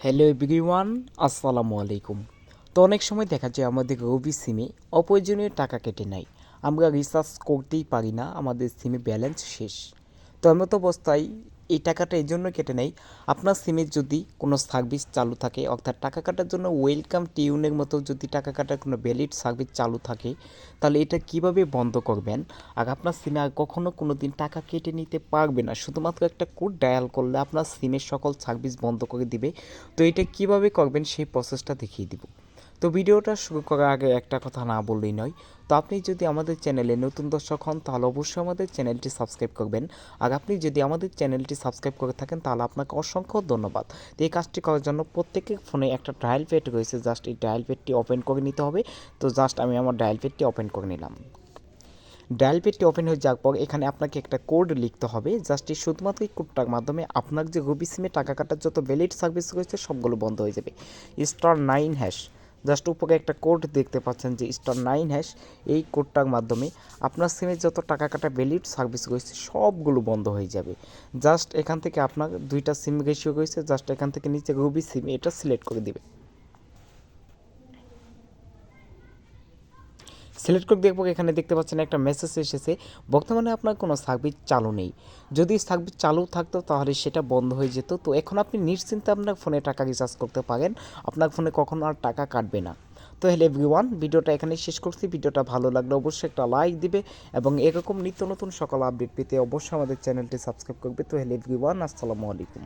Hello everyone, আসসালামু আলাইকুম। তো অনেক সময় দেখা যায় আমাদের রবি সিমে অপ্রয়োজনীয় টাকা কেটে নেয়। আমরা রিচার্জ করতেই পারি না, আমাদের সিমে ব্যালেন্স শেষ। তো এমত অবস্থায় এই টাকাটা এই জন্য কেটে নেয়, আপনার সিমে যদি কোনো সার্ভিস চালু থাকে, অর্থাৎ টাকা কাটার জন্য ওয়েলকাম টিউনের মতো যদি টাকা কাটার কোনো ভ্যালিড সার্ভিস চালু থাকে, তাহলে এটা কিভাবে বন্ধ করবেন আর আপনার সিমে আর কখনো কোনো দিন টাকা কেটে নিতে পারবে না। শুধুমাত্র একটা কোড ডায়াল করলে আপনার সিমের সকল সার্ভিস বন্ধ করে দিবে। তো এটা কিভাবে করবেন সেই প্রসেসটা দেখিয়ে দিব। তো ভিডিওটা শুরু করার আগে একটা কথা না বললেই নয়। তো আপনি যদি আমাদের চ্যানেলে নতুন দর্শক হন তাহলে অবশ্যই আমাদের চ্যানেলটি সাবস্ক্রাইব করবেন। আর আপনি যদি আমাদের চ্যানেলটি সাবস্ক্রাইব করে থাকেন তাহলে আপনাকে অসংখ্য ধন্যবাদ। তো এই কাজটি করার জন্য প্রত্যেকের ফোনে একটা ডায়াল প্যাড রয়েছে, জাস্ট এই ডায়াল প্যাডটি ওপেন করে নিতে হবে। তো জাস্ট আমি আমার ডায়াল প্যাডটি ওপেন করে নিলাম। ডায়াল পেজটি ওপেন হয়ে যাওয়ার পর এখানে আপনাকে একটা কোড লিখতে হবে। জাস্ট এই শুধুমাত্র এই কোডটার মাধ্যমে আপনার যে রবি সিমে টাকা কাটার যত ভ্যালিড সার্ভিস রয়েছে সবগুলো বন্ধ হয়ে যাবে। *9#, জাস্ট উপরে একটা কোড দেখতে পাচ্ছেন যে *9#, এই কোডটার মাধ্যমে আপনার সিমে যত টাকা কাটা ভ্যালিড সার্ভিস রয়েছে সবগুলো বন্ধ হয়ে যাবে। জাস্ট এখান থেকে আপনার দুইটা সিম রেশিও রয়েছে, জাস্ট এখান থেকে নিচে রবি সিম এটা সিলেক্ট করে দিবে। সিলেক্ট করে দেখব এখানে দেখতে পাচ্ছেন একটা মেসেজ এসেছে, বর্তমানে আপনার কোনো সার্ভিস চালু নেই। যদি সার্ভিস চালু থাকতো তাহলে সেটা বন্ধ হয়ে যেত। তো এখন আপনি নিশ্চিন্তে আপনার ফোনে টাকা রিচার্জ করতে পারেন, আপনার ফোনে কখনো আর টাকা কাটবে না। তো হ্যালো এভরিওয়ান, ভিডিওটা এখানেই শেষ করছি। ভিডিওটা ভালো লাগলে অবশ্যই একটা লাইক দিবে এবং এরকম নিত্য নতুন সকল আপডেট পেতে অবশ্যই আমাদের চ্যানেলটি সাবস্ক্রাইব করবে। তো হ্যালো এভরিওয়ান, আসসালামু আলাইকুম।